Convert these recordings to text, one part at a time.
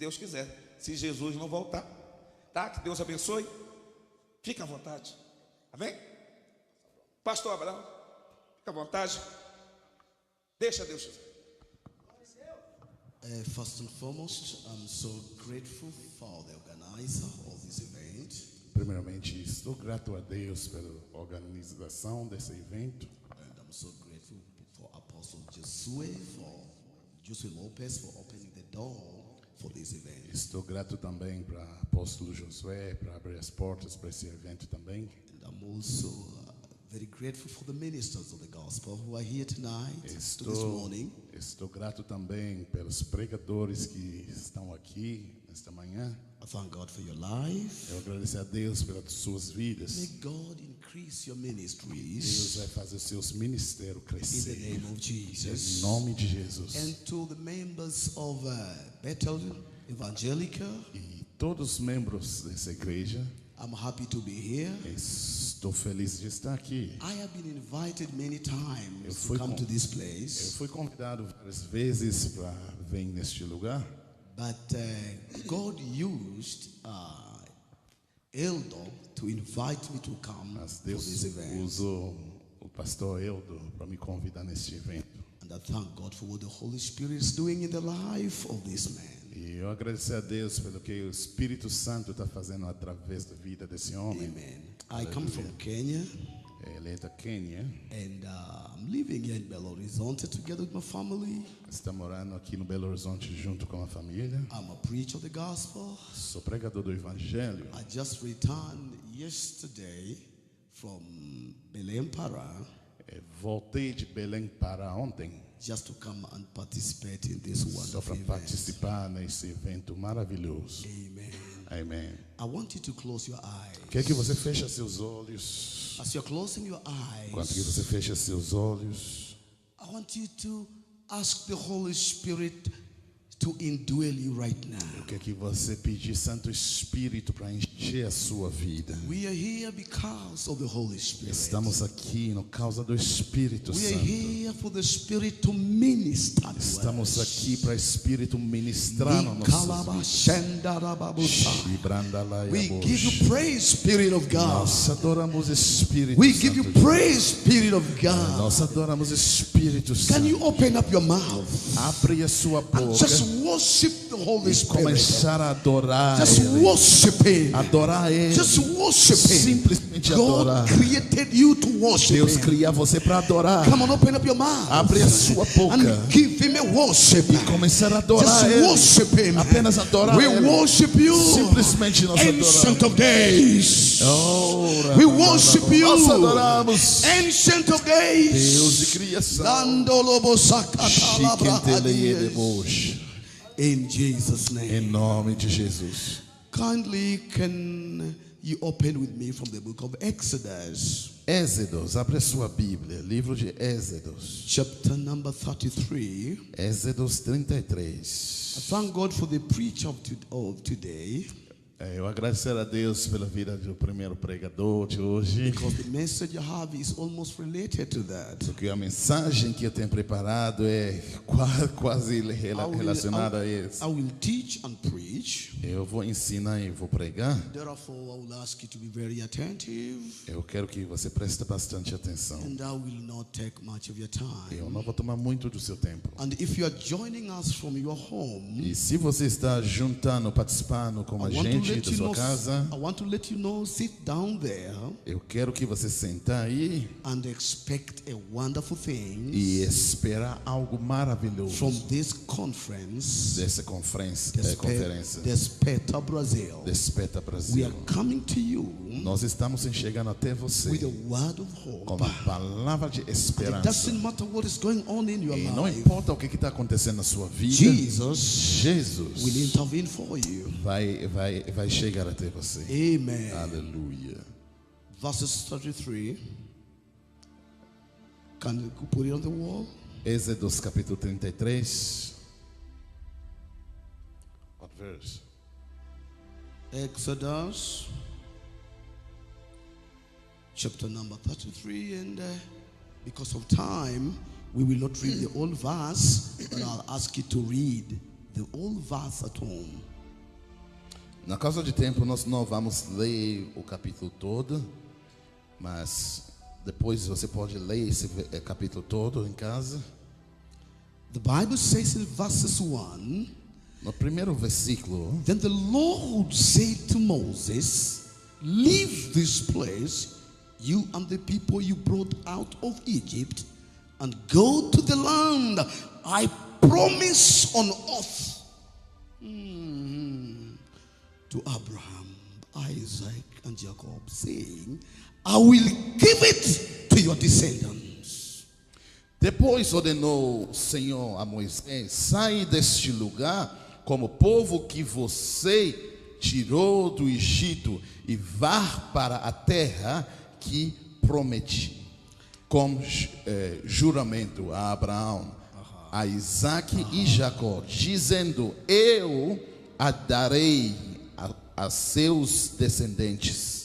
Deus quiser, se Jesus não voltar, tá? Que Deus abençoe. Fica à vontade. Amém? Pastor Abraão, fica à vontade. Deixa Deus fazer. First and foremost, I'm so grateful for the organizer of this event. Primeiramente, estou grato a Deus pela organização desse evento. And I'm so grateful for Apostle Josué Lopez for opening the door for this event. Estou grato também para Apóstolo Josué para abrir as portas para esse evento também. And I'm also very grateful for the ministers of the gospel who are here tonight, this morning. Estou grato também pelos pregadores que estão aqui nesta manhã. I thank God for your life. Eu agradeço a Deus pelas suas vidas. May God increase your Deus ministries vai fazer os seus ministérios in crescer. the name of Jesus. Em nome de Jesus. And to the members of Bethel Evangelica, E todos os membros dessa igreja, I'm happy to be here. estou feliz de estar aqui. I have been invited many times to fui come com- to this Eu place, fui convidado várias vezes para vir neste lugar, but God used Eldo to invite me to come mas for this Deus event. usou o pastor Eldo para me convidar neste evento. And I thank God for what the Holy Spirit is doing in the life of this man. E eu agradeço a Deus pelo que o Espírito Santo está fazendo através da vida desse homem. Amen. I come from Kenya, Ele é da Quênia, and I'm living here in Belo Horizonte together with my family. está morando aqui no Belo Horizonte junto com a família. I'm a preacher of the gospel. Sou pregador do Evangelho. I just returned yesterday from Belém, Pará, Voltei de Belém para ontem, just to come and participate in this só wonderful para event. participar nesse evento maravilhoso. Amen. Amém. I want you to close your eyes. Quer que você feche seus olhos. As you're closing your Enquanto que eyes, você fecha seus olhos, I want you to ask the Holy Spirit to indwell you right now. quer que você pedir Santo Espírito para encher a sua vida. We are here because of the Holy Spirit. Estamos aqui por causa do Espírito We are Santo. here for the Spirit to minister to Estamos us. aqui para o Espírito ministrar nas nossas vidas. We give you praise, Spirit of God. Nós adoramos o Espírito We give you Santo. praise, Spirit of God. Nós adoramos o Espírito Can Santo. you open up your mouth Abre a sua and boca just worship the Holy e Spirit? começar a adorar Just Ele. worship Him. Adorar Ele. Just worship Him. Simplesmente adorar. God created you to worship Deus Him. cria você para adorar. Come on, open up your mouth Abre a sua boca and give Him a worship. e começar a adorar Just Ele. worship Him. Apenas adorar We Ele. worship you, Simplesmente nós Ancient adoramos. of Days. We worship you, Nós adoramos Ancient of Deus Days. de criação. Landolobo sakata labra hadies. Chiquenteleyedebosh. In Jesus' name. Em nome de Jesus. Kindly can you open with me from the book of Exodus, Êxodos, abre a sua Bíblia, livro de Êxodos. chapter number 33. Êxodos 33. I thank God for the preacher of today, Eu agradecer a Deus pela vida do primeiro pregador de hoje, because the message I have is almost related to that. porque a mensagem que eu tenho preparado é quase relacionada a isso. I will teach and preach. Eu vou ensinar e vou pregar. Therefore, I will ask you to be very attentive, Eu quero que você preste bastante atenção. and I will not take much of your time. Eu não vou tomar muito do seu tempo. And if you are joining us from your home, E se você está juntando, participando com a gente da sua casa, I want to let you know, sit down there eu quero que você sentar aí and expect a wonderful thing e esperar algo maravilhoso from this conference, dessa conferência. Desperta Brazil. Desperta We Brasil. are coming to you Nós estamos chegando até você with a word of hope. com a palavra de It esperança. doesn't matter what is going on in your E não life. importa o que está acontecendo na sua vida, Jesus Jesus will intervene for you. vai chegar até você. Amen. Aleluia. Verses 33. Can you put it on the wall? Êxodos capítulo 33. What verse? Exodus chapter number 33, and because of time we will not read the whole verse, but I'll ask you to read the whole verse at home. Na causa de tempo, nós não vamos ler o capítulo todo, mas depois você pode ler esse capítulo todo em casa. The Bible says in verses 1, No primeiro versículo, then the Lord said to Moses, leave this place, you and the people you brought out of Egypt, and go to the land I promise on oath to Abraham, Isaac, and Jacob, saying, I will give it to your descendants. depois ordenou o Senhor a Moisés: sai deste lugar como povo que você tirou do Egito e vá para a terra que prometi, com juramento a Abraão, a Isaac e Jacó, dizendo: eu a darei a seus descendentes.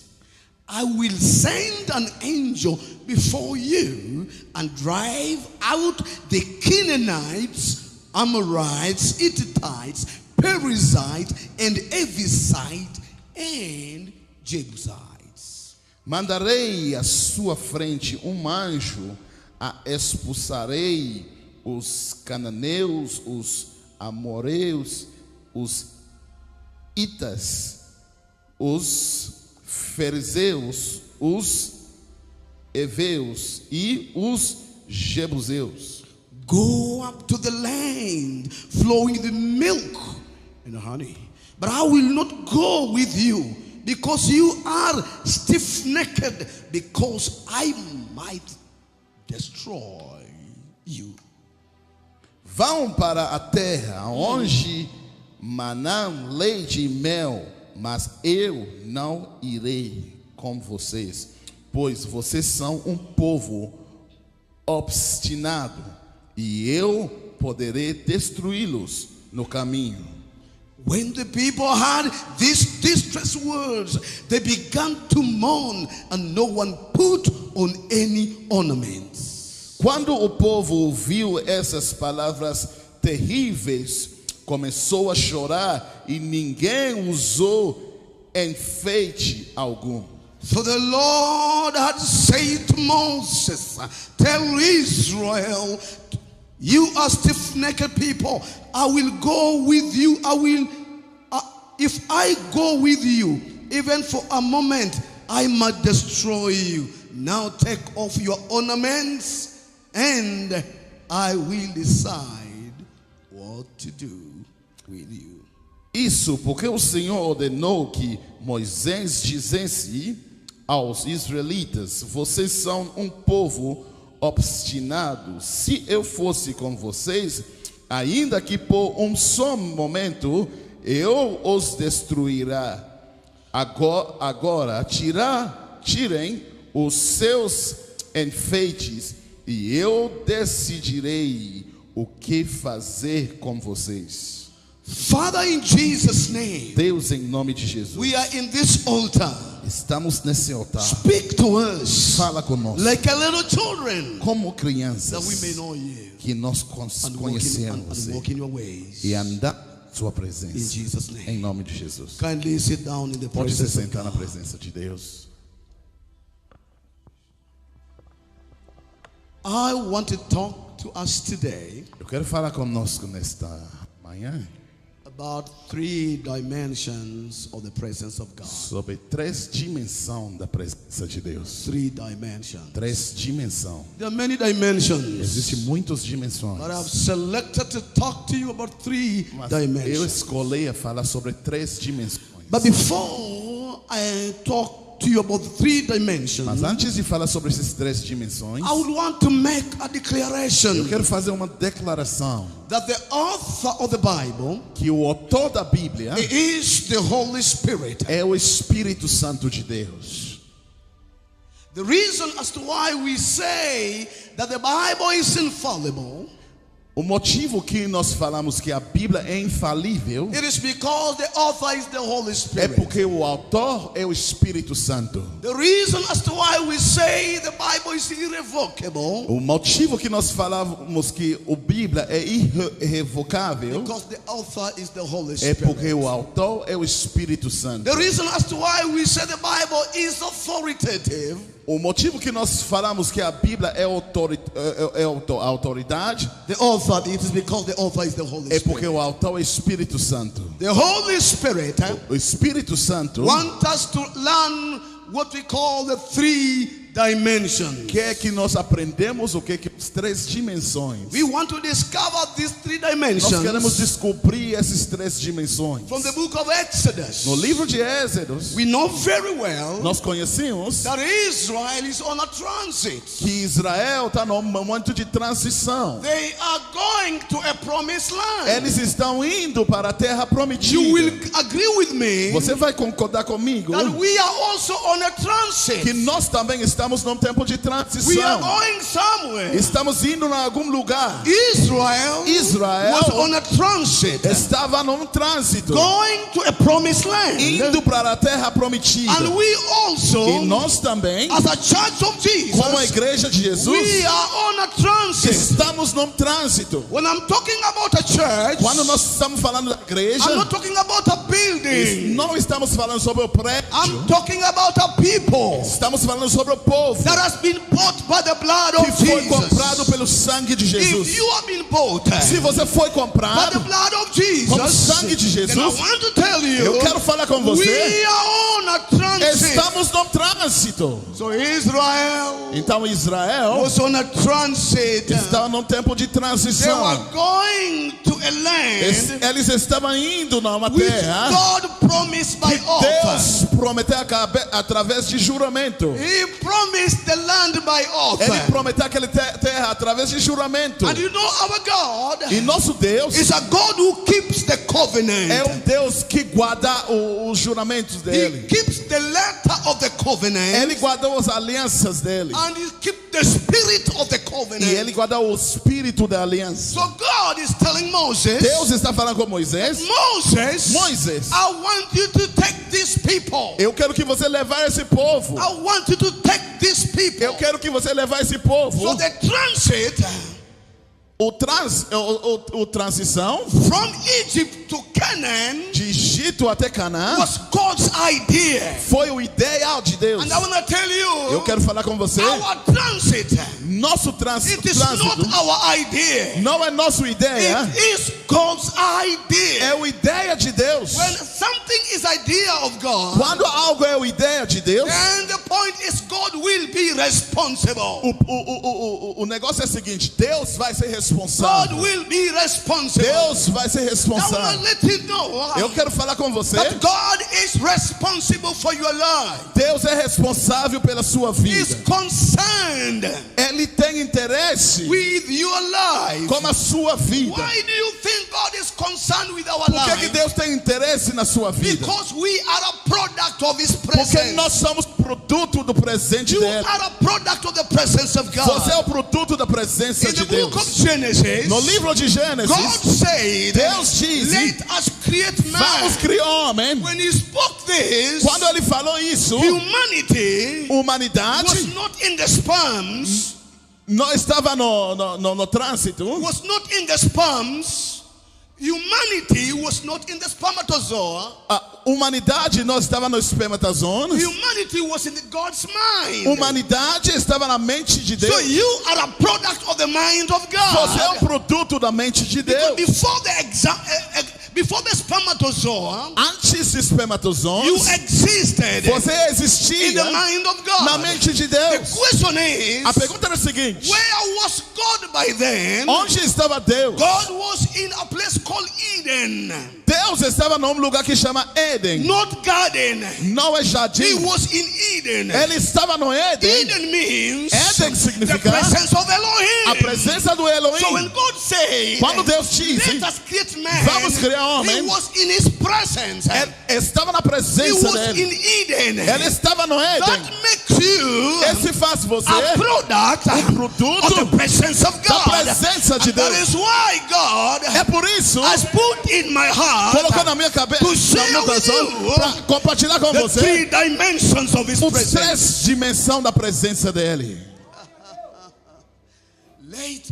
I will send an angel before you and drive out the Canaanites, Amorites, Hittites, Perizzites, and Evites, and Jebusites. Mandarei à sua frente anjo, expulsarei os cananeus, os amoreus, os hitas, os fariseus, os heveus e os jebuseus. Go up to the land flowing the milk and honey, but I will not go with you, because you are stiff-necked, because I might destroy you. Vão para a terra onde manam leite e mel, mas eu não irei com vocês, pois vocês são um povo obstinado, e eu poderei destruí-los no caminho. When the people heard these distress words, they began to mourn, and no one put on any ornaments. Quando o povo ouviu essas palavras terríveis, começou a chorar, e ninguém usou enfeite algum. So the Lord had said to Moses, tell Israel, you are stiff-necked people. I will go with you. If I go with you, even for a moment, I might destroy you. Now take off your ornaments, and I will decide what to do with you. Isso porque o Senhor ordenou que Moisés dissesse aos israelitas: vocês são um povo obstinado. Se eu fosse com vocês, ainda que por um só momento, eu os destruirá. Agora tirem os seus enfeites, e eu decidirei o que fazer com vocês. Father, in Jesus' name, Deus, em nome de Jesus, we are in this altar. estamos nesse altar. Speak to us Fala conosco like a little children, como that we may crianças, know you que nós and conhecemos walk você in your ways. e andar na sua In presença, Jesus' em name. nome de Jesus. Kindly sit down in the Pode se presence of sentar na God. presença de Deus. I want to talk to us today Eu quero falar conosco nesta manhã about 3 dimensions of the presence of God. sobre 3 dimensões da presença de Deus. 3 dimensions. 3 dimensões. There are many dimensions, Existem muitas dimensões. but I've selected to talk to you about 3 Mas eu dimensions. escolhi a falar sobre 3 dimensões. But before I talk to you about 3 dimensions, Mas antes de falar sobre essas 3 dimensões, I would want to make a eu declaration quero fazer uma declaração that the author of the Bible que o autor da Bíblia is the Holy Spirit. é o Espírito Santo de Deus. The reason as to why we say that the Bible is infallible O motivo que nós falamos que a Bíblia é infalível It is because the author is the Holy é Spirit. porque o autor é o Espírito Santo. The reason as to why we say the Bible is irrevocable, O motivo que nós falamos que a Bíblia é irrevogável because the author is the Holy é Spirit. porque o autor é o Espírito Santo. The reason as to why we say the Bible is authoritative, O motivo que nós falamos que a Bíblia é autoridade the author, it is because the author is the Holy é Spirit. porque o autor é o Espírito Santo. The Holy Spirit O Espírito Santo wants us to learn what we call the three dimensions. quer que nós aprendemos o que as três dimensões. We want to discover these three Nós queremos dimensions descobrir essas três dimensões. from the book of Exodus. No livro de Êxodos, We know very well nós conhecemos that Israel is on a transit. que Israel está num momento de transição. They are going to a promised land. Eles estão indo para a terra You will prometida. agree with me Você vai concordar comigo that we are also on a transit. que nós também estamos num tempo de We are transição. going somewhere. Estamos indo em algum lugar. Israel was on a transit, Estava num trânsito, going to a promised land. indo para a terra prometida. And we also, E nós também, as a church of como a Jesus, igreja de we Jesus, are on a transit. estamos num trânsito. When I'm talking about a church, Quando nós estamos falando da igreja, I'm not talking about a building. não estamos falando sobre o prédio, I'm talking about a people estamos falando sobre o povo that has been bought by the blood of que foi comprado Jesus. pelo sangue de If Jesus. you have been bought Se você foi by the comprado blood of com o Jesus, sangue de then I Jesus, want to tell you, eu quero falar com we você, are on a transit. estamos num trânsito. So Israel Então Israel was on a transit. estava num tempo de They were transição. going to a land Eles estavam indo numa which terra God promised by que oath. Deus prometeu através de juramento. He promised the land by oath. Ele prometeu aquela terra através de juramento. And you know our God E nosso Deus is a God who keeps the covenant. é um Deus que guarda os juramentos He dele. keeps the letter of the covenant. Ele guardou as alianças dele. And he keeps the spirit of the covenant. E ele guardou o espírito da aliança. So God is telling Moses, Deus está falando com Moisés. Moisés, I want you to take these people. Eu quero que você levar esse povo. I want you to take these people. Eu quero que você levar esse povo. So the transit O transição from Egypt to Canaan de Egito até Canaã was God's idea. foi o ideal de Deus. And I want to tell Eu you, quero falar com você. our transit, Nosso trânsito it is not our idea. não é nossa ideia. It is God's idea. É a ideia de Deus. When something is idea of God, Quando algo é a ideia de Deus, then the point is God will be responsible. o negócio é o seguinte: Deus vai ser God responsável. will be responsible. Deus vai ser I want responsável. to let you know Eu quero falar com você. that God is responsible for your life. Deus é responsável pela sua Is vida. concerned Ele tem interesse with your life. com a sua vida. Why do you think God is concerned with our Por que life? Deus tem interesse na sua vida? Because we are a product of His Porque presence. nós somos produto do presente You dele. are a product of the presence of God. Você é o produto da presença In de the book of Deus. Genesis, No livro de God Gênesis, said, Deus diz: let us create man. vamos criar homem. When He spoke this, Quando ele falou isso, humanity humanidade was not in the sperms, não estava no trânsito. was not in the sperms. Humanity was not in the spermatozoa. A humanidade não estava no espermatozoon. Humanity was in God's mind. Humanidade estava na mente de So Deus. you are a product of the mind of Você é um God. produto da mente de Because Deus. before the spermatozoa, Antes do you espermatozoon, existed você in existia the mind of na God. mente de The Deus. question is, A pergunta era a seguinte: where was God by then? onde estava Deus? God was in a place called called Eden. Deus estava num lugar que chama Éden. Not garden. Não é He jardim. was in Eden. Ele estava no Éden. Eden means Éden the significa presence of a Elohim. presença do So Elohim. when God said, Quando Deus disse, let us create man, vamos criar homem, he was in his presence. ele estava na He presença was in dele. Eden. Ele estava no Éden. That makes you Esse faz você a product produto of the presence of da God. presença de And that Deus. is why God É por isso has put in my heart colocou na minha cabeça, to share na minha with coração, you para compartilhar com the você three dimensions of his os presence. 3 dimensões da presença dele. Let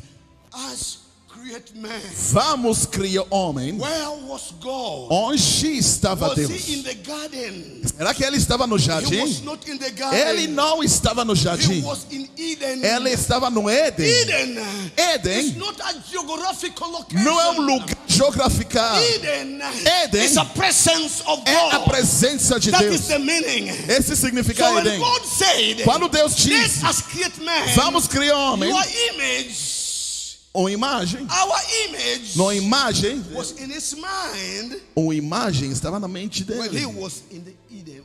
us create man. Vamos criar homem. Where was God? Onde estava Was Deus? he in the garden? Será que ele estava no He was jardim? not in the garden. Ele não estava no He jardim. was in Eden. Ele estava no Éden. Eden Éden is not a geographical location. não é um lugar geográfico. Eden Eden is a presence of é a God. presença de That Deus. is the meaning. Esse significa So when Éden. God said, Quando Deus let disse, us create man, vamos criar homem, your image, uma imagem, our image uma imagem, was in his mind uma imagem estava na mente when he dele. was in the Eden.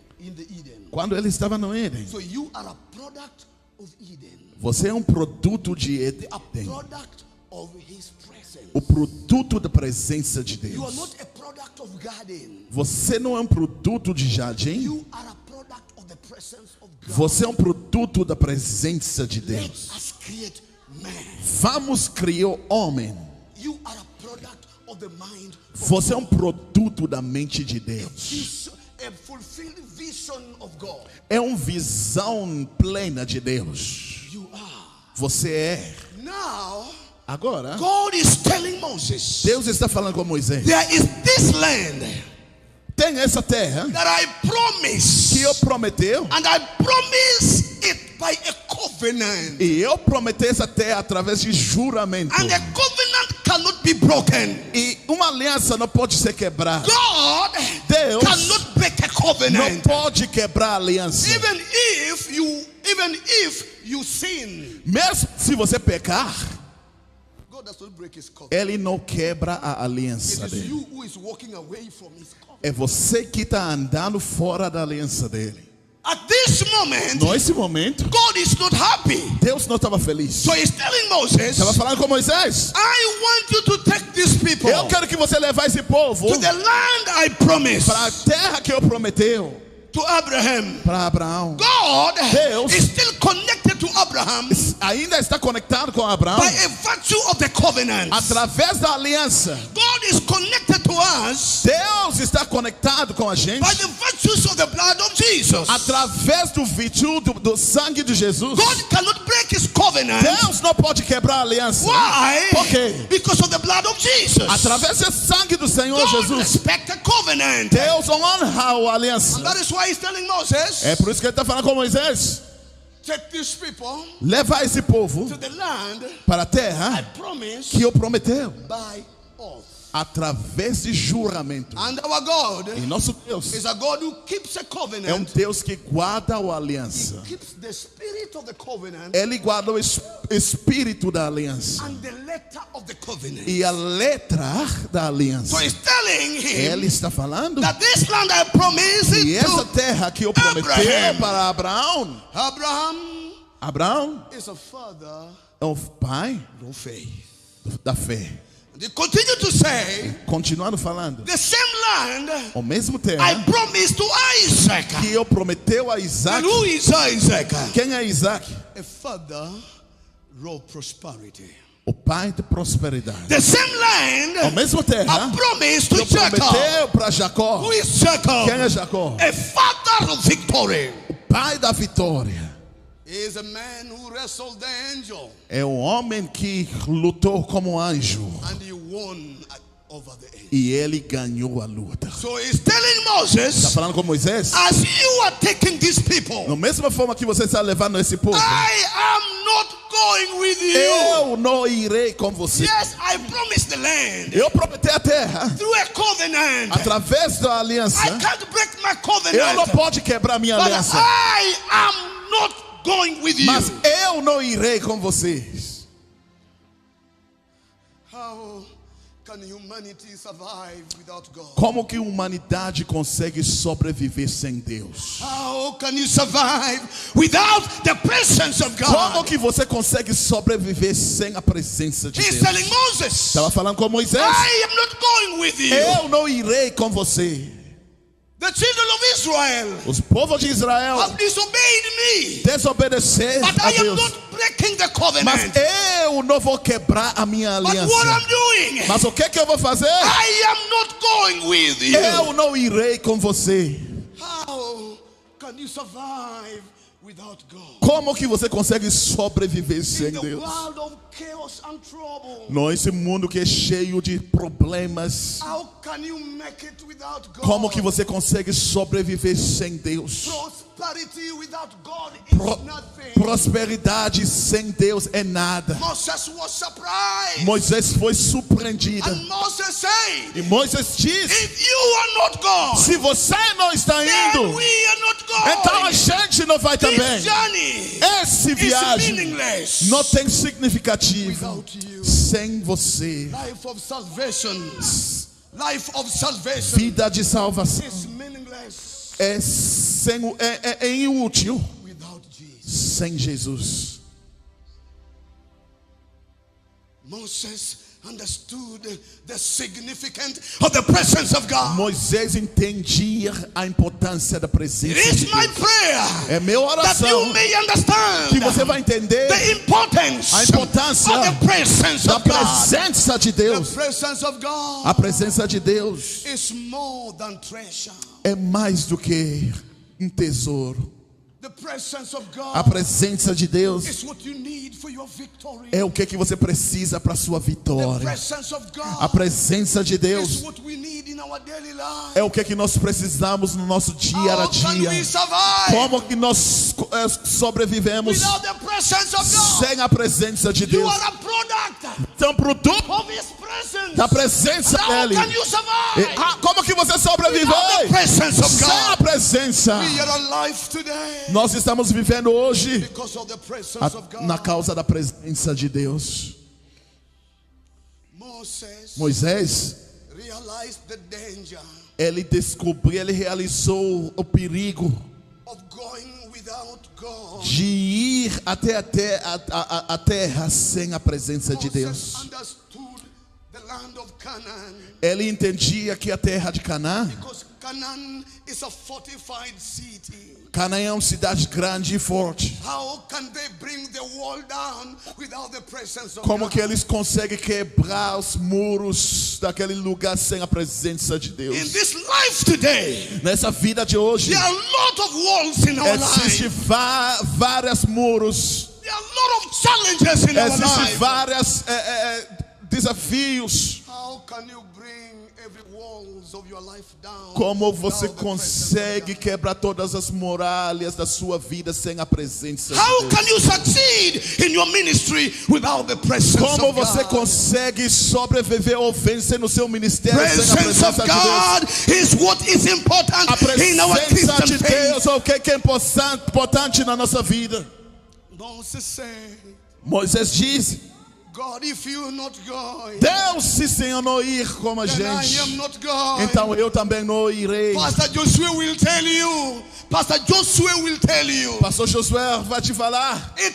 Quando ele estava no Éden. So you are a product of Eden. Você é um produto de Éden. A product of his presence. O produto da presença de You are Deus. not a product of garden. Você não é um produto de jardim. You are a product of the presence of God. Você é um produto da presença de Let Deus. us create man. Vamos criar homem. You are a product of the mind of Você é um produto da mente de Deus. vision, a fulfilled vision of God. É uma visão plena de Deus. You are. Você é. Now, Agora, God is telling Moses, Deus está falando com Moisés. there is this land Tem essa terra that I promise, que eu prometeu. and I promise it by a covenant. E eu prometi essa terra através de juramento. And a covenant cannot be broken. E uma aliança não pode ser quebrada. God Deus cannot break a não covenant. pode quebrar a aliança. Even if you sin, Mesmo se você pecar, God does not break his covenant. ele não quebra a aliança It is dele. you who is walking away from his covenant. É você que está andando fora da aliança dele. At this moment, Nesse momento, God is not happy. Deus não estava feliz. So he's telling Moses, Estava falando com Moisés. I want you to take these people Eu quero que você leve esse povo to the land I promised para a terra que eu prometeu to Abraham. para Abraão. God Deus is still connected to Abraham Ainda está conectado com Abraão by a virtue of the covenant. através da aliança. God is connected to us Deus está conectado com a gente by the virtues of the blood of Jesus. através do virtude do sangue de Jesus. God cannot break his covenant. Deus não pode quebrar a aliança. Why? Por quê? Because of the blood of Jesus. Através do sangue do Senhor God Jesus, respects the covenant. Deus honra a aliança. That is why he's telling Moses, É por isso que ele está falando com Moisés. take these people Levar esse povo to the land para a I terra promised que eu prometeu by oath. através de juramento. And our God E nosso Deus is a God who keeps a é covenant. Deus que guarda a aliança. Keeps the spirit of the covenant Ele guarda o espírito da aliança and the letter of the covenant. e a letra da So aliança. he's telling him Ele está falando that this land I promised e it essa to terra que eu prometeu Abraham. para Abraão. Abraão is a father é o pai of faith. da fé. They continue to say, Continuando falando, the same land o mesmo I terra promised to Isaac. que eu prometeu a And Isaac. who is Isaac? Quem é Isaac? A father of prosperity. O pai de prosperidade. The same land O mesmo terra I promised que to eu Jacob. prometeu para Jacó. Who is Jacob? Quem é Jacó? A father of victory. O pai da vitória. He is a man who wrestled the angel É um homem que lutou como anjo and he won over the angel. e ele ganhou a luta. So he's telling Está Moses, falando com Moisés? as you are taking these people, Da mesma forma que você está levando esse povo, I am not going with you. eu não irei com você. Yes, I promised the land Eu prometi a terra through a covenant. através da aliança. I can't break my Eu não covenant. posso quebrar minha But aliança, I am not going with you. mas eu não irei com vocês. How can humanity survive without God? Como que a humanidade consegue sobreviver sem Deus? How can you survive without the presence of Como God? que você consegue sobreviver sem a presença de He's Deus? telling Moses, Estava falando com Moisés. I am not going with you. Eu não irei com você. The children of Israel Os povos de Israel have disobeyed me. desobedeceram But a I am Deus. not breaking the Mas covenant. eu não vou quebrar a minha But aliança. what I'm doing, Mas o que eu vou fazer? I am not going with you. Eu não irei com você. How can you survive without God? Como que você consegue sobreviver sem In the Deus? world of chaos and trouble, Nesse mundo que é cheio de problemas, how can you make it without God? como que você consegue sobreviver sem Deus? Prosperity without God is nothing. Prosperidade sem Deus é nada. Moses was surprised. Moisés foi surpreendido. And Moses said, E Moisés disse: if you are not God, se você não está then indo, we are not God. então a gente não vai também. This journey Essa is viagem meaningless não tem significativo without you. sem você. Life of salvation, life of salvation Vida de salvação is meaningless é inútil without Jesus. sem Jesus. Moses understood the significance of the presence of God. Moisés entendia a importância da presença It de is my Deus. prayer É minha that oração you may understand que você vai entender the importance a importância of the presence da of God. presença de The Deus. presence of God A presença de Deus is more than treasure. é mais do que um tesouro. The presence of A God presença de Deus is what you need for your victory. é o que você precisa para sua The vitória. presence of A God presença de is Deus what we need in our daily life. é o que nós precisamos no nosso dia a How can dia. we survive Como que nós sobrevivemos without the presence of God? sem a presença de You Deus? are a product Então, produto of His presence. da presença How dele. can you survive Como que você sobrevive without the presence of sem a God? presença? We are alive today Nós estamos vivendo hoje because of the presence of God. na causa da presença de Deus. Moisés, Realized the danger ele descobriu, ele realizou o perigo of going without God. de ir até a terra sem a presença de Moses Deus. understood the land of Canaan Ele entendia que a terra de Canaã, because Canaan is a fortified city. Canaã é uma cidade grande e forte. How can they bring the wall down without the presence of Como God? que eles conseguem quebrar os muros daquele lugar sem a presença de In Deus? this life today, Nessa vida de hoje, there are a lot of walls in our existem life. vários muros, There are a lot of challenges in our existem life. vários desafios. How can you bring every walls of your life down? Como você without the presence consegue of God? quebrar todas as muralhas da sua vida sem a presença de How Deus? can you succeed in your ministry without the presence Como of você God? consegue sobreviver ou vencer no seu ministério sem a Presence presença of de Deus? God is what is important A in our presença de Christian faith. Deus é o que é importante na nossa vida. Moses said, Moisés diz: God, if you're not going, Deus, se Senhor não ir como a then I am gente, not going. então eu também não irei. Pastor Joshua will tell you. Pastor Joshua will tell you. Pastor Josué vai te falar. It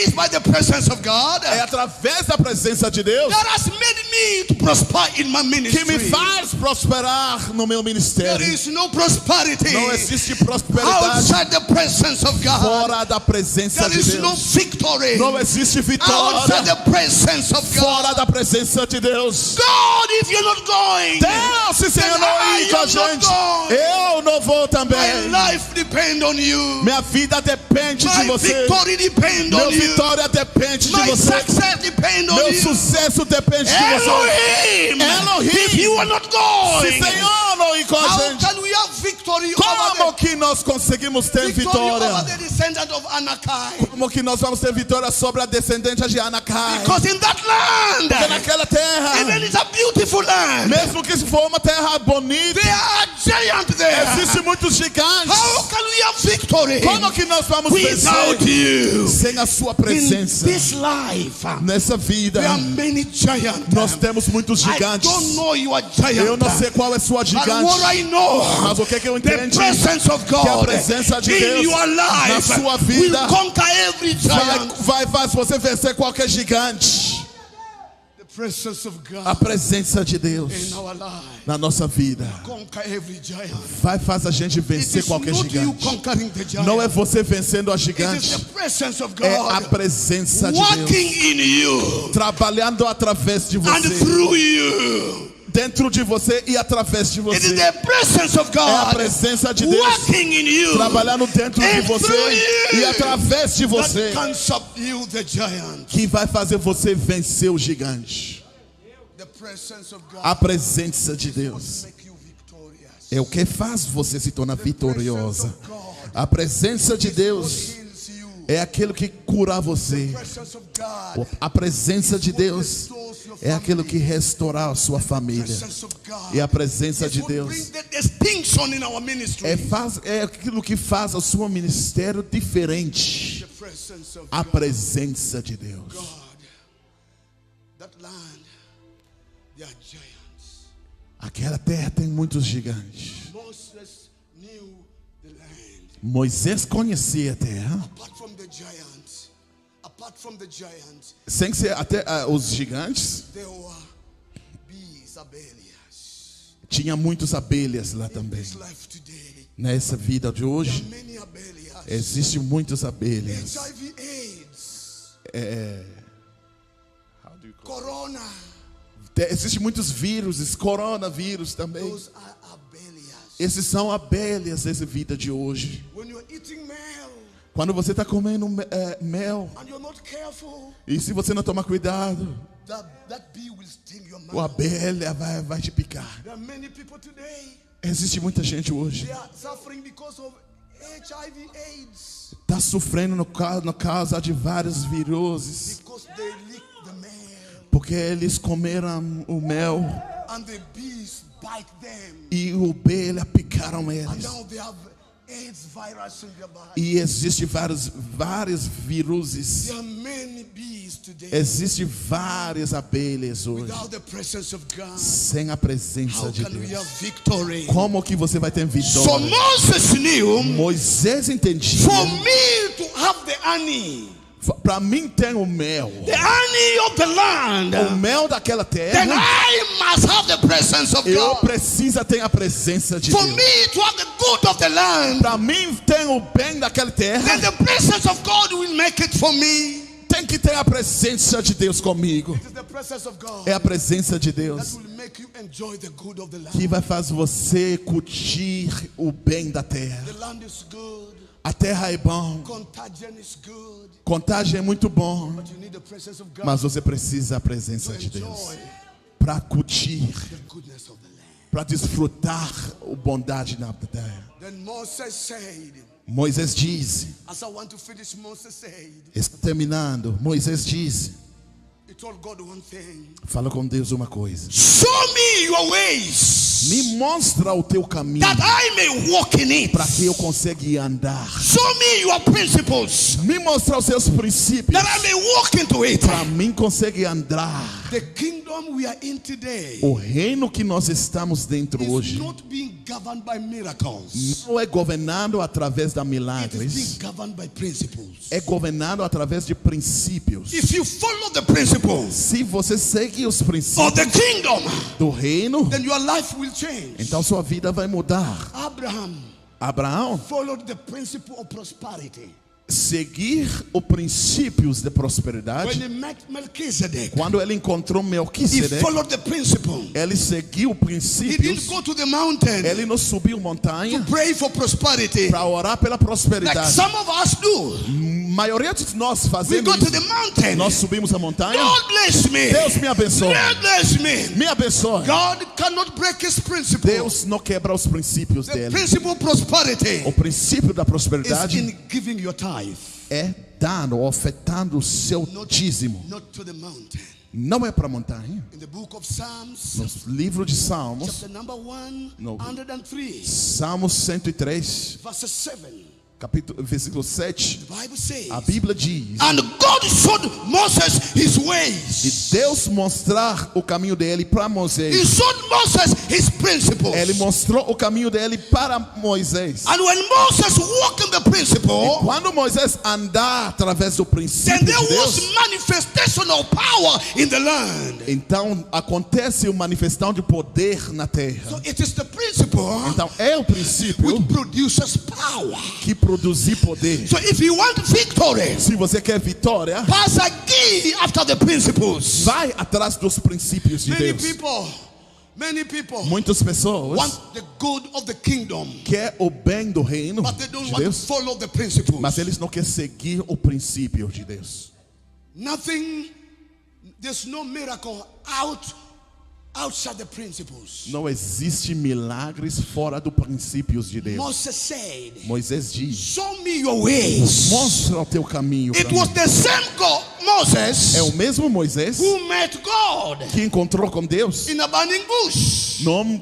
is by the presence of God É através da presença de Deus that has made me to prosper in my que me ministry. faz prosperar no meu There ministério. is no prosperity Não existe prosperidade outside the presence of God. fora da presença There de is no Deus. victory Não existe outside vitória the presence of fora God. da presença de Deus. God, if you're not going, Deus, se Senhor não ir com a gente, eu não vou my também. life depends on you. Minha vida depende de My você. victory depends Meu on you. vitória depende de My você. success depends on Meu you. sucesso depende de você. Elohim, Elohim. if you are not Se going, Senhor não ir com a how gente, can we have victory over como the que que nós conseguimos ter Victory over vitória? the descendant of Anakai. Como que nós vamos ter vitória sobre a descendente de Anakai? Because in that land, Porque naquela terra, even it's a beautiful land, mesmo que se for uma terra bonita, there are giants there. existem muitos gigantes. How can we have victory Como que nós vamos without vencer you? sem a sua In presença? this life, Nessa vida, there are many giants. nós temos muitos I gigantes. don't know your giant. Eu não sei qual é sua But gigante, what I know, mas o que eu the entendo presence of que a God presença de in Deus your na life sua will vida conquer every giant. vai você vencer qualquer gigante. The presence of A God presença de in Deus our life na nossa vida conquer every giant. faz a gente It vencer is qualquer not you gigante. conquering the giant. Não é você vencendo a It is gigante, the presence of é a God presença de working Deus in you trabalhando através de and você, through you. dentro de você e através de It is você. the presence of É a God presença de Deus working in you trabalhando dentro de and through você you e através de that você can subdue the giant. que vai fazer você vencer o gigante. The presence of God A presença de Deus make you victorious. é o que faz você se tornar vitoriosa. A presença de Deus Heals you. é aquilo que cura você. Presence of God. A presença de Deus Restores your é aquilo family. que restaurar a sua família. Presence of God. E a presença de What Deus brings the distinction in our ministry. é aquilo que faz o seu ministério diferente. The presence of A God. presença de Deus. God. That land, there are giants. Aquela terra tem muitos gigantes. Moses knew the land. Moisés conhecia a terra. Apart from the giants, Sem ser até os gigantes, there were bees, abelias. tinha muitas abelhas lá também. This life today, Nessa vida de hoje, many abelias. existem muitas abelhas. HIV, AIDS, corona. Existem muitos vírus, coronavírus também. Those are abelias. Esses são abelhas dessa vida de hoje. When you're eating mel Quando você está comendo mel, and you're not careful, e se você não tomar cuidado, that bee will sting your a mouth. abelha vai te picar. There are many people today, Existe muita gente hoje they are suffering because of HIV, AIDS, está sofrendo no causa de vários viroses, because they lick the mel porque eles comeram o mel and the bees bite them. e a abelha picaram And eles. now they have AIDS virus in their body. E existe vários viruses. There are many bees today. Existem várias abelhas hoje. Without the presence of God, Sem a presença how de can we Deus. have victory? Como que você vai ter So vitória? Moses knew, Moisés entendia. for me to have the honey, Para mim tem o mel. the honey of the land, O mel daquela then terra. I must have the presence of Eu God. preciso ter a presença de For Deus. me to have the good of the land, Para mim tem o bem daquela terra. then the presence of God will make it for me. Tem que ter a presença de Deus comigo. It is the presence of God É a presença de that Deus will make you enjoy the good of the land. que vai fazer você curtir o bem da terra. The land is good, A terra é bom. contagion is good, Contagem é muito bom. but you need the presence of God Mas você precisa da presença to de Deus enjoy para curtir, the goodness of the land. para desfrutar a bondade da terra. Then Moses said, Moisés disse, as I want to finish, Moses said, está terminando. Moisés disse, he told God one thing. fala com Deus uma coisa. Show me your ways Me mostra o teu caminho that I may walk in it. para que eu consiga andar. Show me your principles Me mostra os seus princípios that I may walk into it. para mim conseguir andar. The kingdom we are in today O reino que nós estamos dentro is hoje not being governed by miracles. não é governado através de It is milagres. being governed by principles. É governado através de princípios. If you follow the principles Se você segue os of princípios the kingdom, do reino, then your life will change. então sua vida vai mudar. Abraão Followed the principle of prosperity. seguir os princípios de When prosperidade. he met Melchizedek, Quando ele encontrou he Melquisedeque, followed the principle. ele seguiu os He didn't princípios. go to the mountain Ele não subiu to montanha pray for prosperity para orar pela like prosperidade. some of us do. maioria de nós We fazemos go to the isso. mountain. Nós subimos a montanha. God bless me. Deus me abençoe. God bless me. Me abençoe. God cannot break his principle. Deus não quebra os princípios The dele. principle of prosperity O princípio da is prosperidade in giving your tithe, é dando, ofertando o seu dízimo. not to the mountain. Não é para montanha. In the book of Psalms, No livro de Salmos, chapter number No. 103, Salmos 103, verse 7, versículo 7, the Bible says, a Bíblia diz: and God showed Moses his e ways. Deus mostrar o caminho dele para He Moisés. showed Moses his principles. Ele mostrou o caminho dele para Moisés. And when Moses walked in the principle, Quando Moisés andar através do then princípio there de was Deus, manifestation of power in the land. então acontece uma manifestação de poder na terra. So it is the principle Então é o princípio which produces power. que produzir poder. So if you want victory, Se você quer vitória, persevere after the principles. vai atrás dos princípios de Many Deus. people Muitas pessoas want the good of the kingdom, querem o bem do reino but they don't de want to Deus, follow the principles. mas eles não querem seguir o princípio de Deus. Nothing, there's no miracle outside the principles. Não existe milagres fora dos princípios de Deus. Moses said, Moisés diz: show me your ways. mostra o teu caminho para It was mim. the same God, Moses, É o mesmo Moisés who met God que encontrou com Deus. in a burning bush. Não.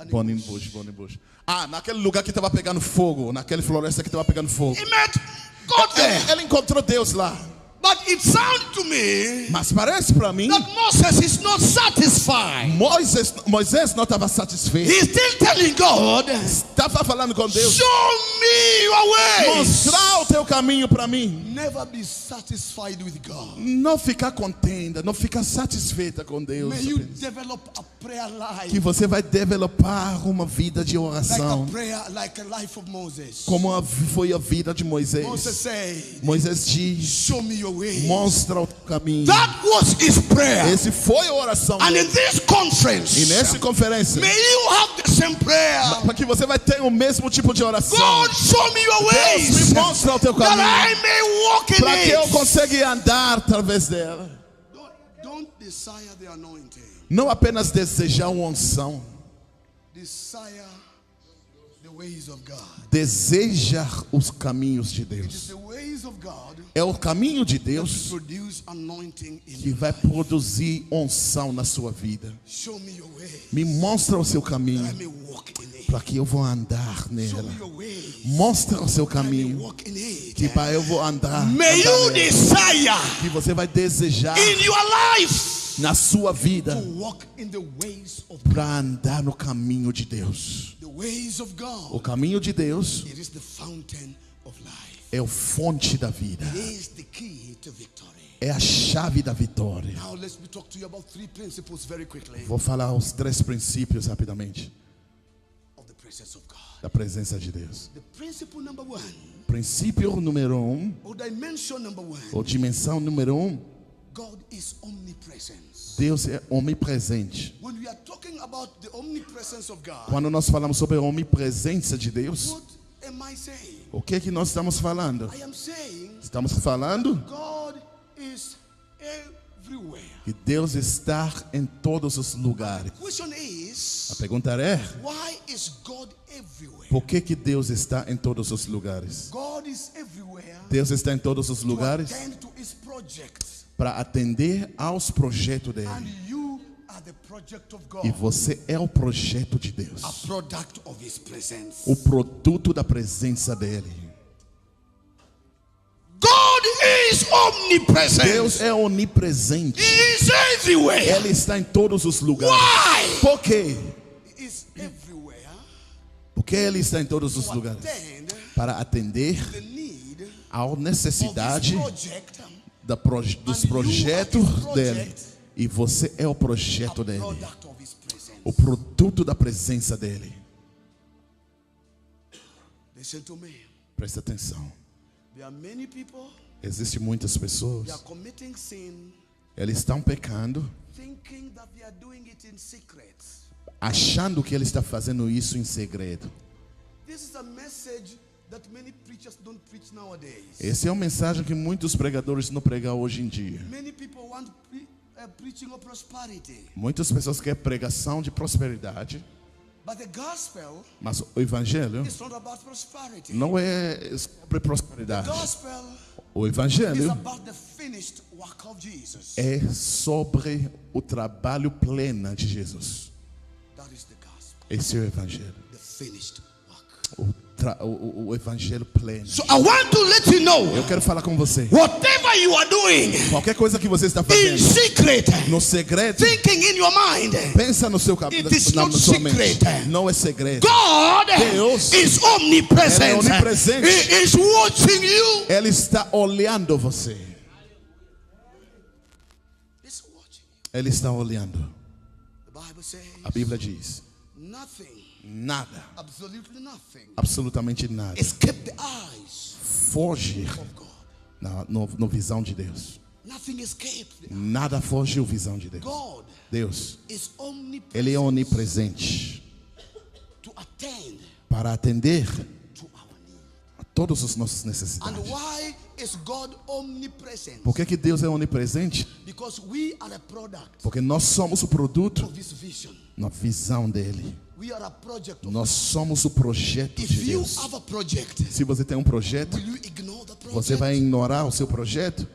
Burning bush. Ah, naquele lugar que estava pegando fogo, naquela floresta que estava pegando fogo. He met God there. Ele encontrou Deus lá. But it sounded to me Mas parece para mim, that Moses is not satisfied. Moisés não estava satisfeito. He's still telling God, Estava falando com Deus: show me your ways. mostrar o teu caminho para mim. Never be satisfied with God. Não ficar contente, não ficar satisfeita com Deus. May you develop a prayer life, Que você vai developar uma vida de oração, like a life of Moses. como foi a vida de Moisés. Moses said, Moisés diz: show me your ways. mostra o caminho. That was his prayer. Esse foi a oração And dele. in this conference, E nessa conferência, may you have the same prayer. para que você vai ter o mesmo tipo de oração. God, show me your Deus ways, me mostra o teu that caminho, I may walk in para que eu it. consiga andar através dela. Don't desire the anointing. Não apenas desejar uma unção, Desire the ways of God. desejar os caminhos de It is Deus. the ways of God É o caminho de that Deus produce anointing in que you. vai produzir unção na sua vida. Show me your ways, Me mostra o seu that I caminho, may walk in it. para que eu vou andar Show nela. me your ways, Mostra o seu that I may caminho, walk in it. que para eu vou andar. May you nela. desire Que você vai desejar in your life na sua vida to walk in the ways of God. para andar no caminho de Deus. The ways of O God. caminho de Deus It is the fountain of life. é o fonte da vida, It is the key to victory. é a chave da vitória. Now let me talk to you about three principles very quickly Vou falar os 3 princípios rapidamente of the presence of God. da presença de Deus. The principle number one, Princípio número 1, or dimension number one, ou dimensão número 1, God is omnipresence. Deus é onipresente. When we are talking about the omnipresence of God, Quando nós falamos sobre a onipresença de Deus, what am I saying? o que é que nós estamos falando? I am saying Estamos falando God is everywhere. que Deus está em todos os lugares. The question A is, pergunta é: why is God everywhere? por que Deus está em todos os lugares? God is everywhere Deus está em todos os to lugares attend to his projects. para atender aos projetos dele. And you are the project of E God, você é o projeto de Deus, a product of his presence. o produto da presença dele. God is omnipresent. Deus é onipresente. He is everywhere. Ele está em todos os lugares. Why? Por quê? He is everywhere Porque Ele está em todos os to lugares attend para atender the need à of his necessidade project, dos projetos dele. E você é o projeto dele, product of his presence. o produto da presença dele. Listen to me. Presta atenção. There are many people, Existem muitas pessoas, they are committing sin, eles estão pecando, thinking that they are doing it in secret. achando que ele está fazendo isso em segredo. This is a message that many preachers don't preach nowadays. Essa é uma mensagem que muitos pregadores não pregam hoje em dia. Many people want preaching of prosperity. Muitas pessoas querem pregação de prosperidade, But the gospel mas o evangelho is not about prosperity. não é sobre prosperidade. The gospel O is evangelho about the finished work of Jesus. é sobre o trabalho pleno de Jesus. That is the gospel. Esse é o evangelho. The finished work. O evangelho pleno. So I want to let you know, Eu quero falar com você. whatever you are doing Qualquer coisa que você está in fazendo secret, no segredo, thinking in your mind, pensa no seu cabelo, It is na not sua mente. secret. Não é segredo. God Deus is omnipresent. Ele é onipresente. He is watching you. Ele está olhando você. He's watching you. Ele está olhando. The Bible says A Bíblia diz: nothing, nada, absolutely nothing, absolutamente nada, escape the eyes foge of God. na visão de Deus. Nothing escapes. Nada foge da visão de Deus. God Deus, is omnipresent Ele é onipresente to attend para atender to our need. a todas as nossas And necessidades. why is God omnipresent? Por que Deus é onipresente? Because we are a product Porque nós somos o produto of His vision. na visão dele. We are a project of Nós somos o projeto de If you Deus. have a project, Se você tem um projeto, will you ignore the project? você vai ignorar o seu projeto?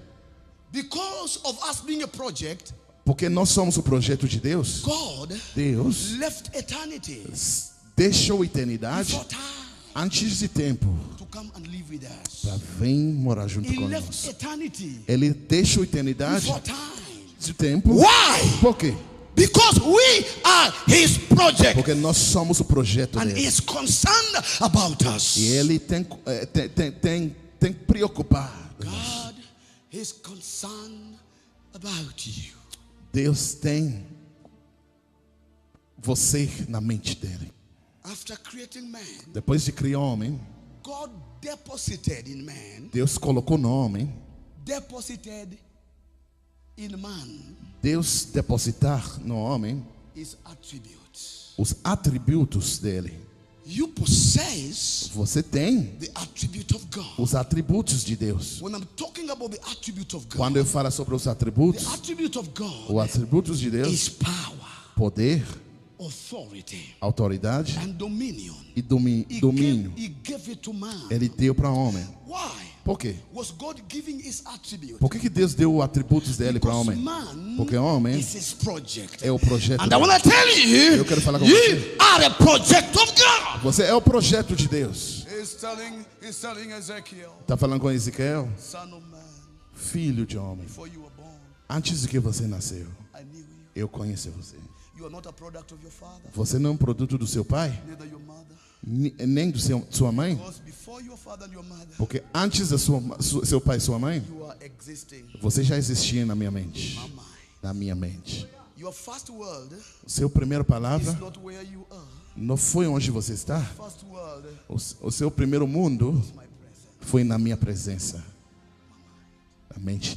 Because of us being a project, Porque nós somos o projeto de Deus. God Deus left eternity deixou a eternidade before time antes de tempo to come and live with us. para vir morar junto He left conosco. eternity Ele deixou a eternidade before time. de tempo. Why? Por quê? Because we are His project Porque nós somos o projeto and dele. He is concerned about us. E ele tem que preocupar. God is concerned about you. Deus tem você na mente dele. After creating man, Depois de criar o homem, God deposited in man, Deus colocou no homem, deposited in man Deus depositar no homem his attributes. os atributos dele. You possess Você tem the attribute of God. os atributos de Deus. When I'm talking about the attribute of God, Quando eu falo sobre os atributos, the attribute of God os atributos de is Deus, power, poder, authority, autoridade and dominion. e domínio, He gave it to man. ele deu para o homem. Why? Por quê? Was God giving his attribute? Por que Deus deu os atributos dele para o Because homem? man Porque o homem is his project. é o projeto And I dele. want to tell you, Eu quero falar com you você. are a project of God. Você é o projeto de Deus. He's telling Ezekiel, Está falando com Ezequiel? son of man, Filho de homem. before you were born, Antes de que você nasceu, I knew you. eu conheci você. You are not a product of your father, Você não é um produto do seu pai, neither your mother. nem do sua mãe. Because before your father and your mother, Porque antes da seu pai e sua mãe, you are existing você já existia na minha mente. in my mind. Na minha mente. Your first word O seu primeira palavra is not where you are. não foi onde você está. First word O seu primeiro mundo is my presence. foi na minha presença. Na mente,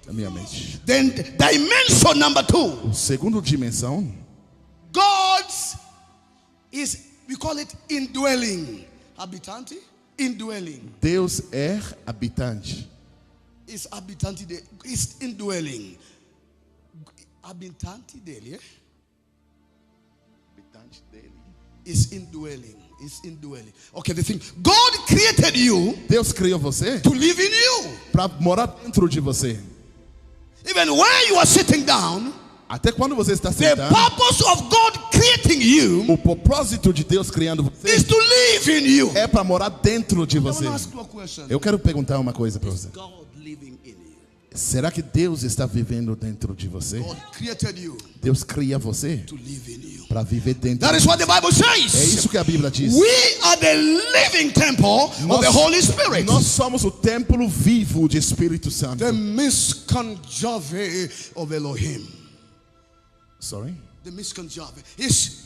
na minha mente. Then dimension number 2. O segundo dimensão, God's is, we call it indwelling. Habitante? Indwelling. Deus é habitante. Is habitante de, is indwelling. Habitante dele, Habitante dele. is indwelling. Is indwelling. Okay, the thing. God created you Deus criou você to live in you. para morar dentro de você. Even when you are sitting down, Até quando você está the sentado, purpose of God creating you o propósito de Deus criando você is to live in you. é para morar dentro de I want você. to ask you a question. Eu quero perguntar uma coisa para você. God living in you. Será que Deus está vivendo dentro de você? God created you Deus cria você to live in you. para viver dentro. That is what the Bible É says. isso que a Bíblia diz. We are the living temple of the Holy Spirit. Nós somos o templo vivo de Espírito Santo. The miskanjave of Elohim. Sorry? The miskanjave is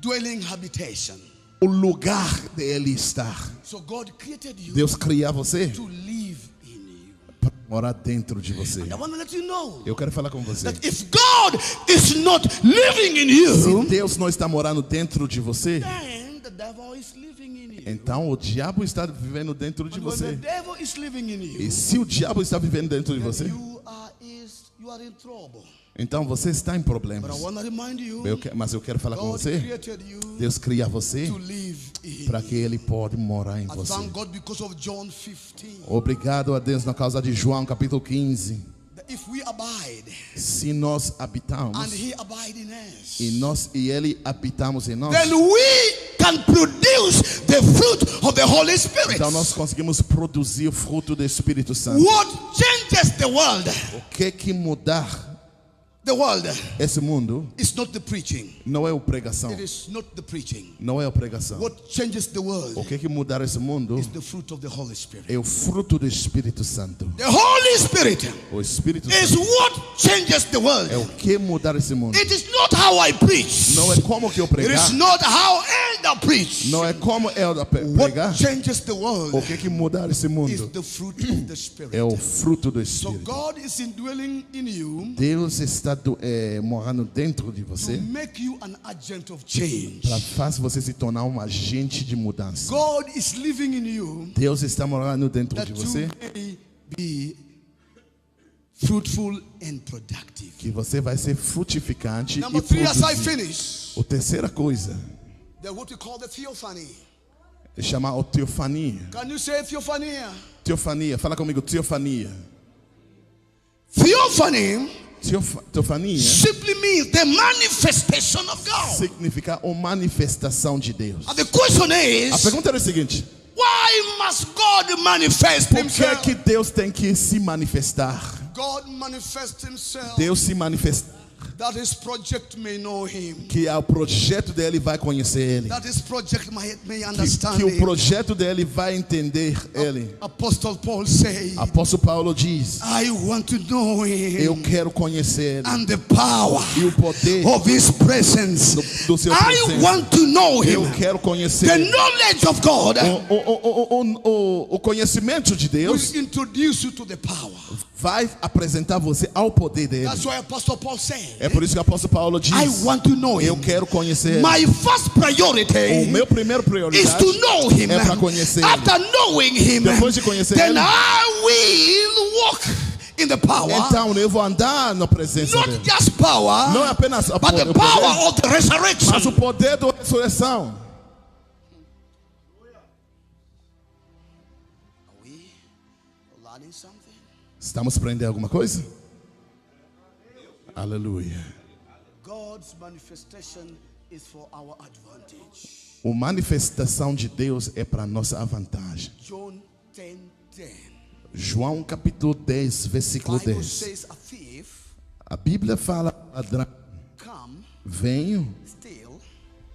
dwelling habitation. O lugar dele estar. So God created you Deus cria você to live in you. para morar dentro de você. I want to let you know Eu quero falar com você. that if God is not living in you, Se Deus não está morando dentro de você, then the devil is living in you. então o diabo está vivendo dentro de And when the você. devil is living in E you, se o diabo está vivendo dentro de then você, you are in trouble. então você está em But I problemas. want to remind you, Mas eu quero falar com God você. created you Deus cria você to live in. para que Ele pode morar em I você. thank God because of John 15. Obrigado a Deus na causa de João capítulo 15. That if we abide Se nós and habitamos He abide in us, e Ele habitamos em nós, then we can produce the fruit of the Holy Spirit. então nós conseguimos produzir o fruto do Espírito Santo. What changes the world? O que mudar The world esse mundo is not the preaching. não é a pregação. It is not the preaching. Não é a pregação. What changes the O world que mudar esse mundo is the fruit of the Holy Spirit. é o fruto do Espírito Santo. The Holy Spirit O Espírito is Santo what changes the world. é o que mudar esse mundo. It is not how I preach. Não é como que eu It pregar. is not how elder preach. Não é como eu pregar. What changes the O world que mudar esse is mundo the fruit of the Spirit. é o fruto do So Espírito. God is indwelling in you Deus está morando dentro de to você make you an agent of change. para fazer você se tornar um agente de mudança. God is living in you Deus está morando dentro that de you você may be fruitful and productive. que você vai ser frutificante Number e 3, as I produzir. finish, A terceira coisa the what we call the theophany. é chamar o teofania. Can you say theophany? Teofania, fala comigo, teofania. Theophany Teofania simply means the manifestation of God. significa uma manifestação de Deus. And the question A is, pergunta é a seguinte: why must God manifest por que himself? que Deus tem que se manifestar? God manifests himself Deus se manifesta, that his project may know him. que o projeto dele vai conhecer ele. That his project may Que understand o him. projeto dele vai entender ele. Apostle Paul said, Apóstolo Paulo diz: I want to know eu him quero conhecer ele and the power e o poder of his presence. do seu I presença. want to know him. Eu quero conhecer The ele. knowledge of God O conhecimento de Deus will introduce you to the power. vai apresentar você ao poder dele. That's why Apostle Paul said, É por isso que o apóstolo Paulo diz: I want to know eu him. quero conhecer ele. My first priority O meu primeiro is prioridade to know him. é para conhecer ele. After knowing him, Depois de conhecer then ele, I will walk in the power. então eu vou andar na presença Not dele. just power, Não é apenas o but the poder, power of the mas o resurrection. poder da ressurreição. Are we learning something? Estamos aprendendo alguma coisa? Aleluia. God's manifestation is for our advantage. A manifestação de Deus é para nossa vantagem. John 10:10. João capítulo 10, versículo Bible 10. says a thief A Bíblia fala: ladrão, come, venho steal,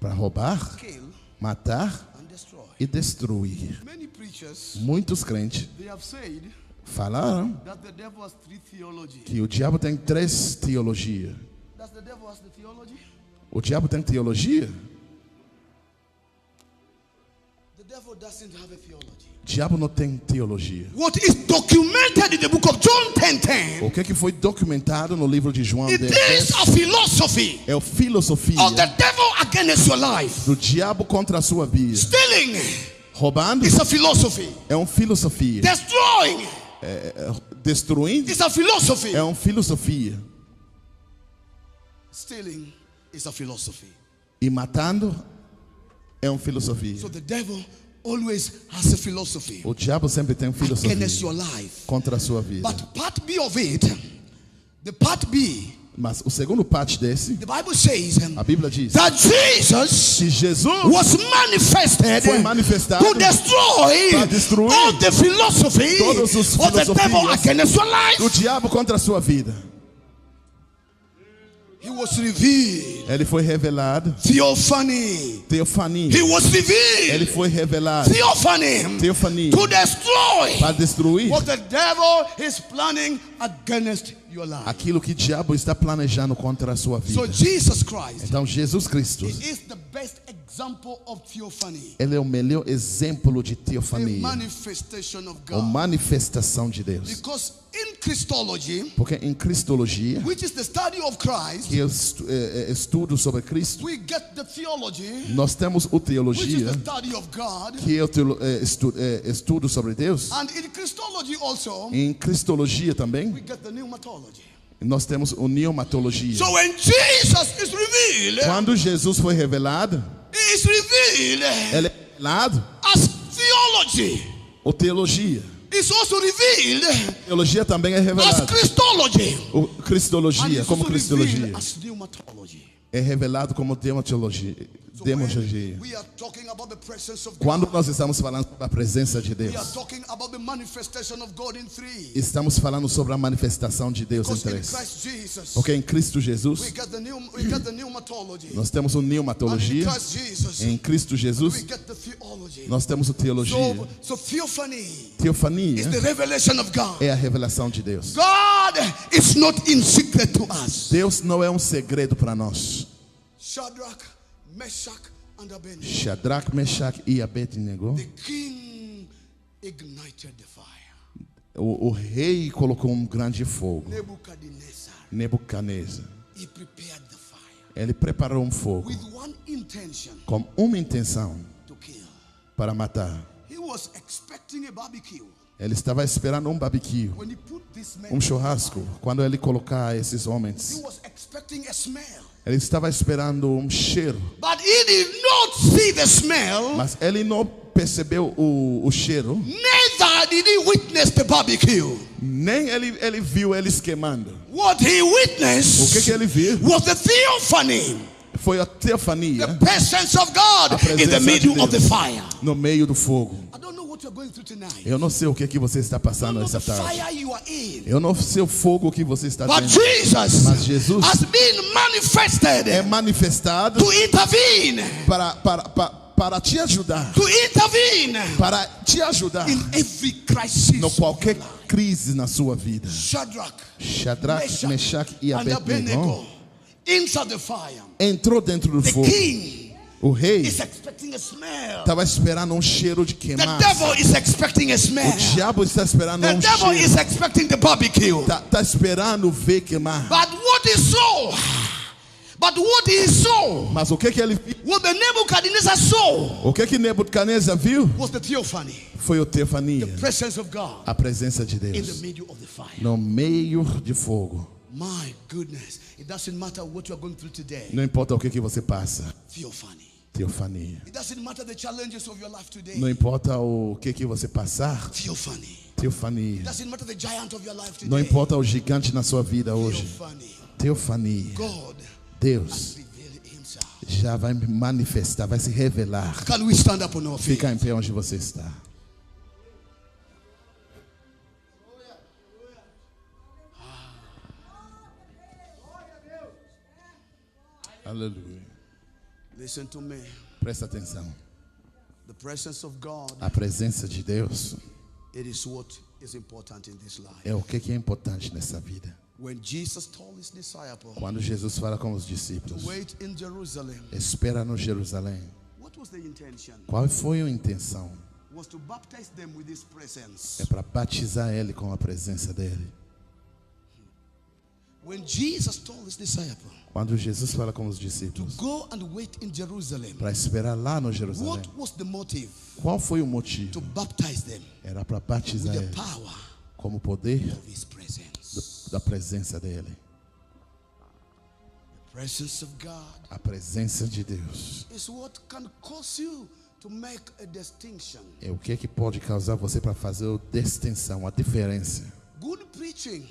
para roubar, kill, matar and destroy. e destruir. Many preachers, Muitos crentes they have said falaram that the devil has three theology. que o diabo tem três teologias. Does the devil has the theology? O diabo tem teologia? The devil doesn't have a theology. O diabo não tem teologia. What is documented in the book of John 10:10? O que foi documentado no livro de João It 10 is a philosophy é a filosofia of the devil against your life. do diabo contra a sua vida. Stealing Roubando is a philosophy. é uma filosofia. Destroying Destruindo is a philosophy. é uma filosofia. Stealing is a philosophy. E matando é uma filosofia. So the devil always has a philosophy O diabo sempre tem uma against filosofia your life. contra a sua vida. But part B of it, the part B, Mas o segundo parte desse, the Bible says a Bíblia diz that Jesus que Jesus was manifested foi manifestado to destroy para destruir all the philosophy todas as of the devil filosofias against your life. do diabo contra a sua vida. He was revealed. Ele foi revelado. Theophany. Teofania. He was Ele revealed. foi revelado. Theophany. Teofania. To destroy Para destruir what the devil is planning against your life. aquilo que o diabo está planejando contra a sua So vida. Jesus Christ Então Jesus Cristo is the best example example of theophany. Ele é o melhor exemplo de The teofania, manifestation of ou God. manifestação de Deus. Because in Christology, Porque em Cristologia, which is the study of Christ, que é o estudo sobre Cristo, we get the theology, nós temos o which is teologia, the study of God. que é o estudo sobre Deus. And in Christology also, Em Cristologia também, we get the pneumatology. nós temos o pneumatologia. So when Jesus is revealed, Quando Jesus foi revelado, he is revealed ele é revelado as theology. ou teologia. It's also revealed Teologia também é as revelado. Christology. O And Cristologia, it's como also revealed Cristologia, as pneumatology. é revelado como demonologia. So when Demonologia. we are talking about the presence of Quando God, nós estamos falando sobre a presença de we are Deus, talking about the manifestation of God in three. estamos falando sobre a manifestação de Deus em Because in três. Christ Jesus, Porque em Cristo we Jesus, get the pneumatology. nós temos o And in pneumatologia. Christ Jesus, Em Cristo we Jesus, get the theology. nós temos o teologia. So theophany is Teofania the revelation of God. é a revelação de Deus. God is not in secret to us. Deus não é um segredo para nós. Shadrach, Meshach, and Abednego. Shadrach, Meshach e Abednego. The king ignited the fire. O rei colocou um grande fogo. Nebuchadnezzar, Nebuchadnezzar. he prepared the fire Ele preparou um fogo with one intention, com uma intenção to kill. para matar. He was expecting a barbecue. Ele estava esperando um barbecue, When he put this man, um churrasco. Quando ele colocar esses he homens, was expecting a smell. ele estava esperando um cheiro, But he did not see the smell, mas ele não percebeu o cheiro, neither did he witness the barbecue. nem ele viu eles queimando. What he O witnessed que ele viu was the theophany, foi a teofania, the presence of God a presença in the de middle of the Deus fire. no meio do fogo. I don't know what you're going through tonight. Eu não sei o que você está I don't passando know essa the tarde. fire you are in. Eu não sei o fogo que você está But tendo. Jesus Mas Jesus has been manifested é manifestado to intervene, para te ajudar, to intervene para te ajudar in every crisis. no qualquer crise na sua vida. Shadrach, Shadrach, Meshach e and Abednego Abednego inside the fire. entrou dentro do The fogo. king O rei is expecting a smell. estava esperando um cheiro de The queimar. devil is expecting a smell. O diabo está esperando The um devil cheiro. is expecting the barbecue. Tá esperando ver queimar. But what he saw, Mas o que ele viu? what the Nebuchadnezzar saw, O que Nebuchadnezzar viu? was the theophany, Foi o teofania, presence of God a presença de in the Deus middle of the fire. no meio de fogo. My goodness, it doesn't matter what you are going through today. Não importa o que você passa, Theophany. teofania. It doesn't matter the challenges of your life today. Não importa o que você passar, Theophany. teofania. It doesn't matter the giant of your life Não today. importa o gigante na sua vida hoje, Theophany. teofania. God Deus revealed himself. já vai manifestar, vai se revelar. Can we stand up on our feet? Fica em pé onde você está. Aleluia. Listen to me. Presta atenção. The presence of God, A presença de Deus it is what is important in this life. é o que é importante nessa vida. When Jesus told his disciples Quando Jesus fala com os to discípulos, wait in Jerusalem, espera no Jerusalém. what was the intention? Qual foi a intenção? Was to baptize them with his presence. É para batizar ele com a presença dele. When Jesus told his disciples Quando Jesus fala com os to discípulos, go and wait in Jerusalem, para esperar lá no Jerusalém. what was the motive? Qual foi o motivo? To baptize them Era para with batizar the ele power como poder of his presence. da presença dele. The presence of God A presença de Deus is what can cause you to make a distinction. é o que pode causar você para fazer a distinção, a diferença. Good preaching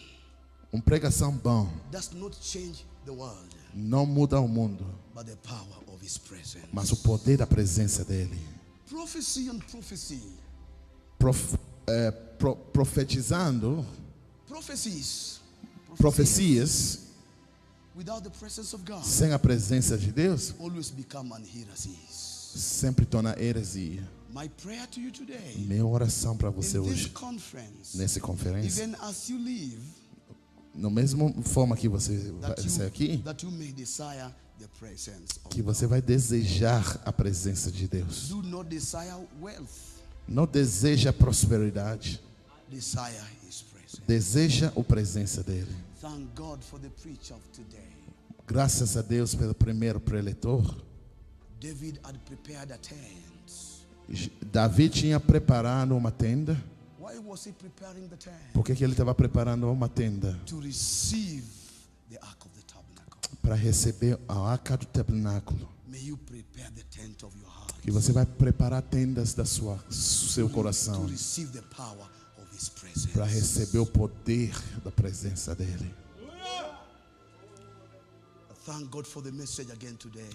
Uma pregação bom does not change the world, não muda o mundo, but the power of his presence. mas o poder da presença dele. Prophecy and prophecy. Profetizando Prophecies profecias without the presence of God sem a presença de Deus always become an heresies. sempre torna heresia. My prayer to you today, Minha oração para você in this hoje, conference, nessa conferência, even as you leave, no mesmo forma que você vai sair aqui, that you may desire the presence of que você vai desejar a presença de Deus. Do not desire wealth. Não deseja a prosperidade, Desire his presence. deseja a presença dele. Thank God for the preacher of today. Graças a Deus pelo primeiro preletor. David had prepared a tent. Davi tinha preparado uma tenda. Why was he preparing the tent? Por que ele estava preparando uma tenda? To receive the ark of the tabernacle. Para receber a arca do tabernáculo. May you prepare the tent of your heart. Que você vai preparar tendas da seu To coração. receive the power of his presence. Para receber o poder da presença dele. Thank God for the message again today.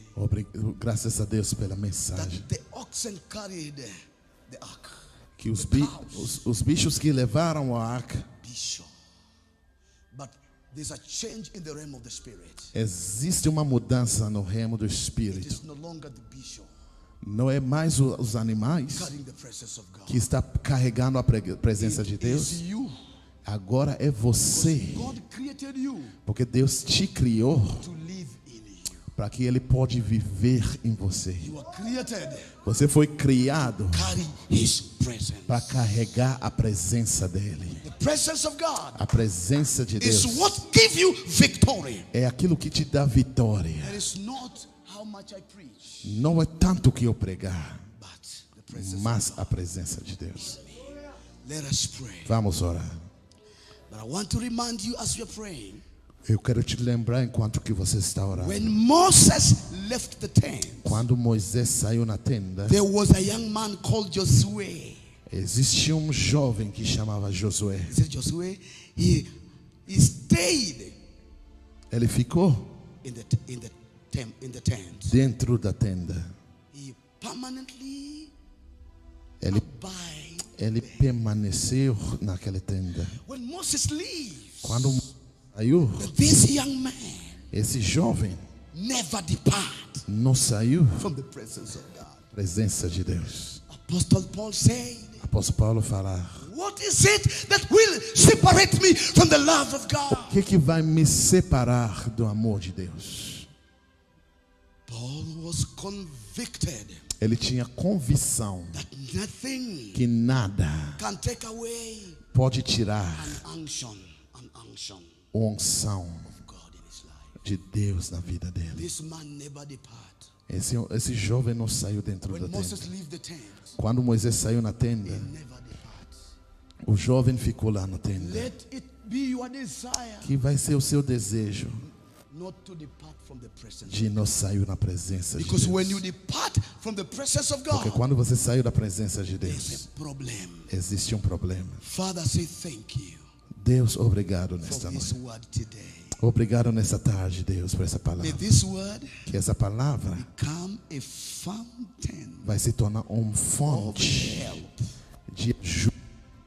Graças a Deus pela That mensagem. the oxen carried the ark. Que os bichos que levaram a arca. Be sure. But there's a change in the realm of the spirit. Existe uma mudança no remo do It espírito. is no longer the bishop Não é mais os animais carrying the presence of God. que está carregando a presença de It Deus. is you. Agora é você. God created you Porque Deus te criou to live in you. para que Ele pode viver em você. You are created Você foi criado to carry his presence. para carregar a presença dele. The presence of God A presença de is Deus what gives you victory. é aquilo que te dá vitória. It is not how much I preach, Não é tanto que eu pregar, but the presence mas of a God. presença de Deus. Let us pray. Vamos orar. But I want to remind you as you're praying, Eu quero te lembrar enquanto que você está orando. when Moses left the tent, Quando Moisés saiu na tenda, there was a young man called Josué. existia um jovem que chamava Josué. He said, Josué, he stayed Ele ficou in the tent. dentro da tenda. He permanently Ele abide. permaneceu naquela tenda. When Moses leaves, Quando saiu, this young man esse jovem never depart não saiu from the presence of God. da presença de Deus. Apostle Paul said, Apóstolo Paulo falar: what is it that will separate me from the love of God? o que vai me separar do amor de Deus? Paul was convicted Ele tinha convicção that nothing que nada can take away pode tirar an unction a unção of God in his life. de Deus na vida dele. This man never depart. Esse jovem não saiu dentro da When Moses tenda. leave the tent, Quando Moisés saiu na tenda, never depart. o jovem ficou lá na tenda. Let it be your desire Que vai ser o seu desejo not to depart from the presence de of não sair na presença God. de Because when you Deus. depart from the presence of Porque God, quando você saiu da presença de there's Deus, a problem. existe um problema. Father, say thank you Deus, obrigado for nesta this noite. word today. Obrigado nessa tarde, Deus, por essa May palavra. this word Que essa palavra become a fountain vai se tornar uma of fonte help de ajuda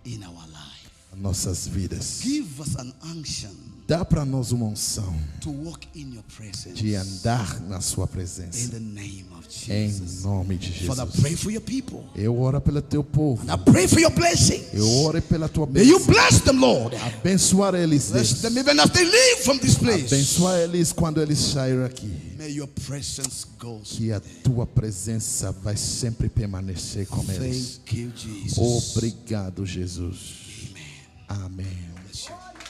in our life. nas nossas vidas. Give us an unction Dá para nós uma unção to walk in your presence. de andar na sua In presença. the name of Em Jesus. nome de Father, Jesus. pray for your people. Eu oro pelo teu povo. And I pray for your blessings. Eu oro pela tua May you bênção. bless them, Lord. Abençoar eles, Bless Deus. them even as they leave from this place. Abençoar eles quando eles saírem aqui. May your presence go. Que a tua presença vai sempre permanecer com eles. Thank you, Jesus. Obrigado, Jesus. Amen. Amém. Bless you.